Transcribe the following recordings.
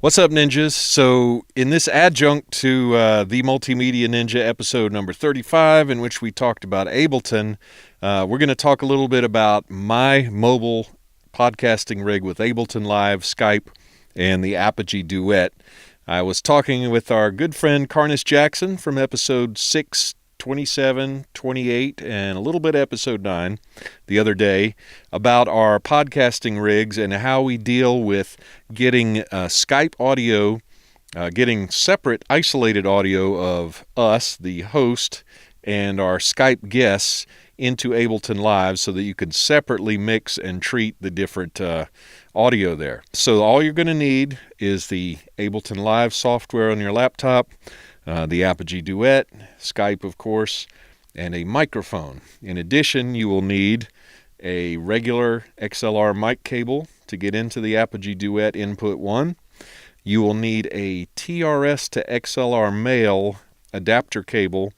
What's up, ninjas? So, in this adjunct to the Multimedia Ninja episode number 35, in which we talked about Ableton, we're going to talk a little bit about my mobile podcasting rig with Ableton Live, Skype, and the Apogee Duet. I was talking with our good friend Carnus Jackson from episode 6, 27, 28, and a little bit episode 9 the other day about our podcasting rigs and how we deal with getting Skype audio, getting separate isolated audio of us, the host, and our Skype guests into Ableton Live so that you can separately mix and treat the different audio there. So all you're going to need is the Ableton Live software on your laptop, the Apogee Duet, Skype, of course, and a microphone. In addition, you will need a regular XLR mic cable to get into the Apogee Duet input 1. You will need a TRS to XLR male adapter cable,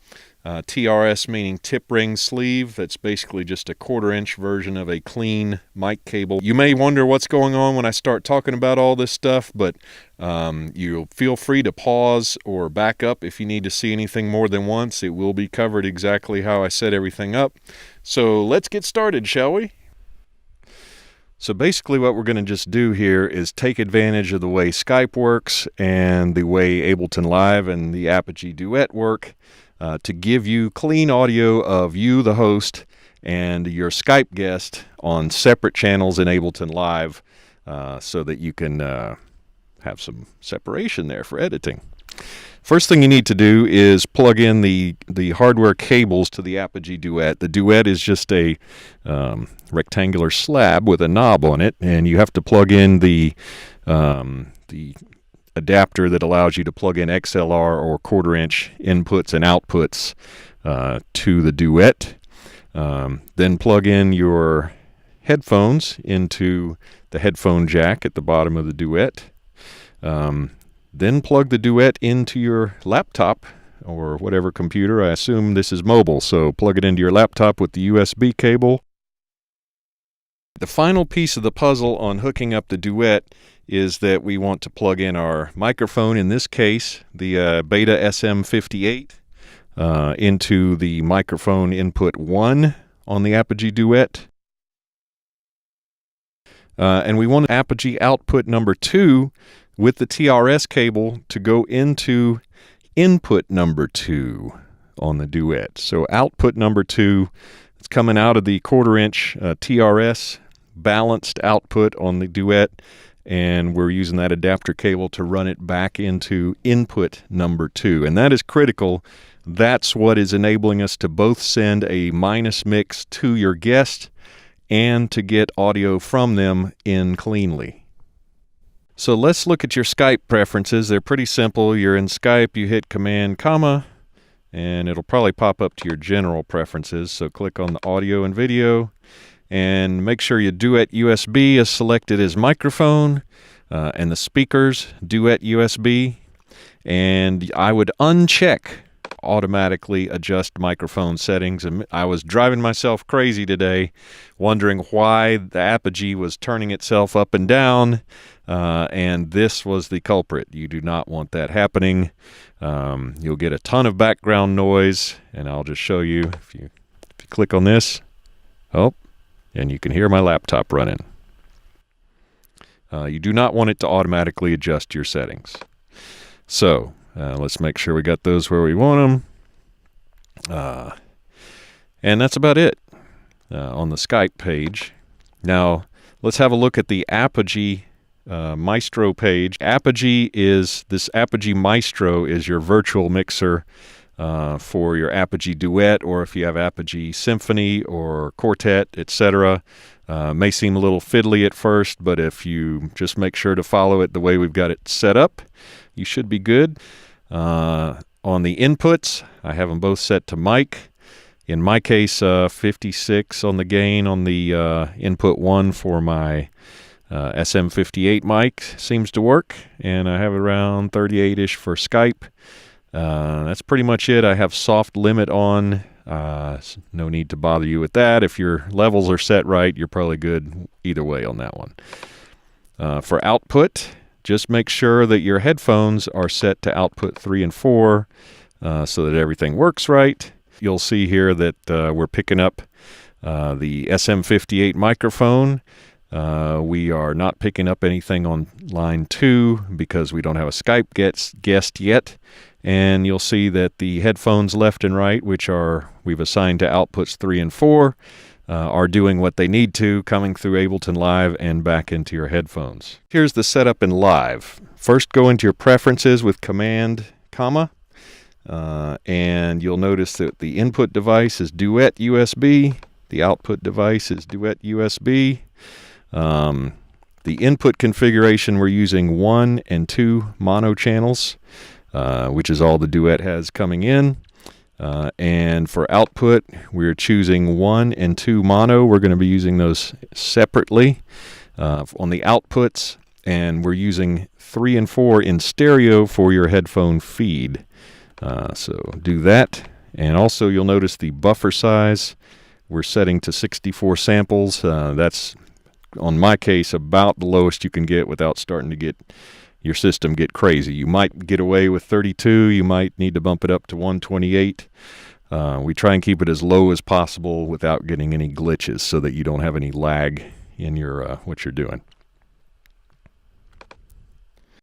TRS meaning tip ring sleeve. That's basically just a 1/4-inch version of a clean mic cable. You may wonder what's going on when I start talking about all this stuff, but you'll feel free to pause or back up if you need to see anything more than once. It will be covered exactly how I set everything up. So let's get started, shall we? So basically what we're going to just do here is take advantage of the way Skype works and the way Ableton Live and the Apogee Duet work to give you clean audio of you, the host, and your Skype guest on separate channels in Ableton Live so that you can have some separation there for editing. First thing you need to do is plug in the hardware cables to the Apogee Duet. The Duet is just a rectangular slab with a knob on it, and you have to plug in the adapter that allows you to plug in XLR or 1/4-inch inputs and outputs to the Duet. Then plug in your headphones into the headphone jack at the bottom of the Duet. Then plug the Duet into your laptop or whatever computer. I assume this is mobile, so plug it into your laptop with the USB cable. The final piece of the puzzle on hooking up the Duet is that we want to plug in our microphone, in this case, the Beta SM58, into the microphone input 1 on the Apogee Duet. And we want Apogee output number 2 with the TRS cable to go into input number 2 on the Duet. So output number 2, it's coming out of the 1/4-inch TRS balanced output on the Duet, and we're using that adapter cable to run it back into input number 2. And that is critical. That's what is enabling us to both send a minus mix to your guest and to get audio from them in cleanly. So let's look at your Skype preferences. They're pretty simple. You're in Skype, you hit Command, comma, and it'll probably pop up to your general preferences. So click on the audio and video, and make sure your Duet USB is selected as microphone, and the speakers, Duet USB. And I would uncheck automatically adjust microphone settings. And I was driving myself crazy today, wondering why the Apogee was turning itself up and down, and this was the culprit. You do not want that happening. You'll get a ton of background noise, and I'll just show you. If you click on this, and you can hear my laptop running. You do not want it to automatically adjust your settings. So let's make sure we got those where we want them. And that's about it on the Skype page. Now, let's have a look at the Apogee Maestro page. Apogee Maestro is your virtual mixer for your Apogee Duet, or if you have Apogee Symphony or Quartet, etc. May seem a little fiddly at first, but if you just make sure to follow it the way we've got it set up, you should be good. On the inputs, I have them both set to mic. In my case, 56 on the gain on the input 1 for my SM58 mic seems to work, and I have around 38-ish for Skype. That's pretty much it. I have soft limit on. No need to bother you with that. If your levels are set right, you're probably good either way on that one. For output, just make sure that your headphones are set to output 3 and 4 so that everything works right. You'll see here that we're picking up the SM58 microphone. We are not picking up anything on line 2 because we don't have a Skype guest yet. And you'll see that the headphones left and right, which we've assigned to outputs 3 and 4, are doing what they need to, coming through Ableton Live and back into your headphones. Here's the setup in Live. First, go into your preferences with Command, comma, and you'll notice that the input device is Duet USB. The output device is Duet USB. The input configuration, we're using 1 and 2 mono channels, which is all the Duet has coming in. And for output, we're choosing 1 and 2 mono. We're going to be using those separately on the outputs, and we're using 3 and 4 in stereo for your headphone feed. So do that. And also you'll notice the buffer size we're setting to 64 samples. That's, on my case, about the lowest you can get without starting to get your system get crazy. You might get away with 32. You might need to bump it up to 128. We try and keep it as low as possible without getting any glitches so that you don't have any lag in your what you're doing.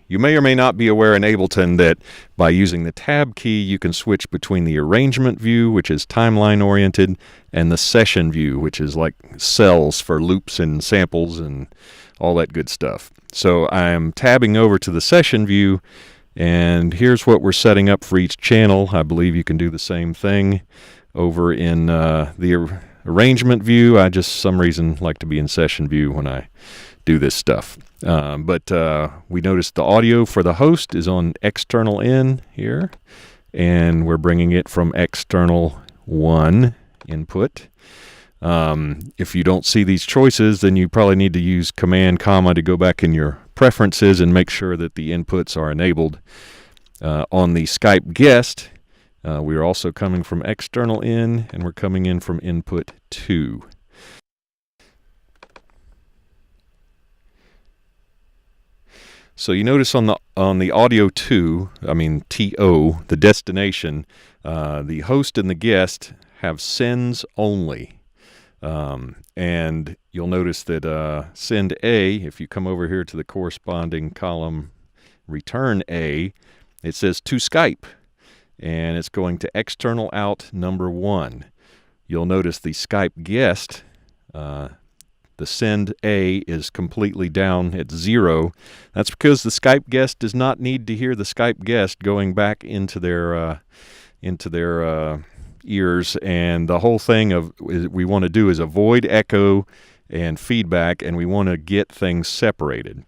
You may or may not be aware in Ableton that by using the tab key, you can switch between the arrangement view, which is timeline oriented, and the session view, which is like cells for loops and samples and all that good stuff. So I'm tabbing over to the session view, and here's what we're setting up for each channel. I believe you can do the same thing over in the arrangement view. I just, some reason, like to be in session view when I do this stuff. But we noticed the audio for the host is on external in here, and we're bringing it from external 1 input. If you don't see these choices, then you probably need to use Command, comma to go back in your preferences and make sure that the inputs are enabled. On the Skype guest, we are also coming from external in, and we're coming in from input 2. So you notice on the audio 2, TO, the destination, the host and the guest have sends only. And you'll notice that send A, if you come over here to the corresponding column, return A, it says to Skype, and it's going to external out number 1. You'll notice the Skype guest, the send A is completely down at 0. That's because the Skype guest does not need to hear the Skype guest going back into their ears, and the whole thing we want to do is avoid echo and feedback, and we want to get things separated.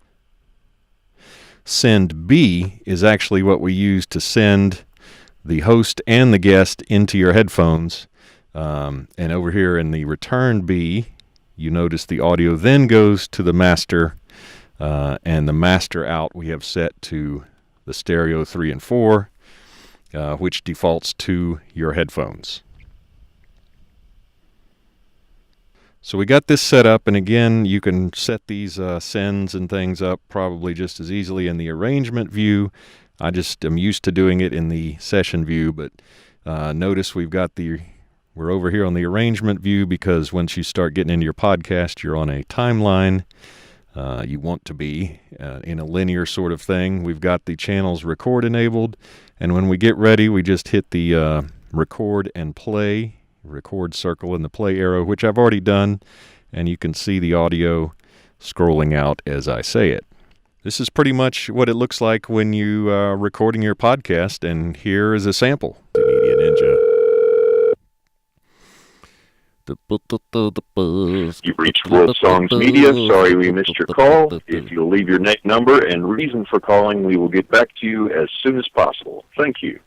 Send B is actually what we use to send the host and the guest into your headphones, and over here in the return B, you notice the audio then goes to the master, and the master out we have set to the stereo 3 and 4, which defaults to your headphones. So we got this set up, and again, you can set these sends and things up probably just as easily in the arrangement view. I just am used to doing it in the session view, but notice we're over here on the arrangement view because once you start getting into your podcast, you're on a timeline. You want to be in a linear sort of thing. We've got the channels record enabled, and when we get ready, we just hit the record and play, record circle and the play arrow, which I've already done, and you can see the audio scrolling out as I say it. This is pretty much what it looks like when you are recording your podcast, and here is a sample. Multimedia Ninja. You've reached World Songs Media. Sorry we missed your call. If you'll leave your number and reason for calling, we will get back to you as soon as possible. Thank you.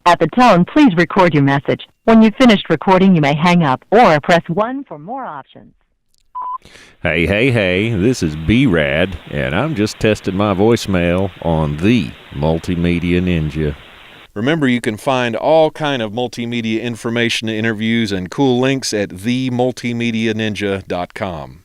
At the tone, please record your message. When you've finished recording, you may hang up or press 1 for more options. Hey, this is B-Rad, and I'm just testing my voicemail on the Multimedia Ninja. Remember, you can find all kind of multimedia information, interviews, and cool links at themultimedianinja.com.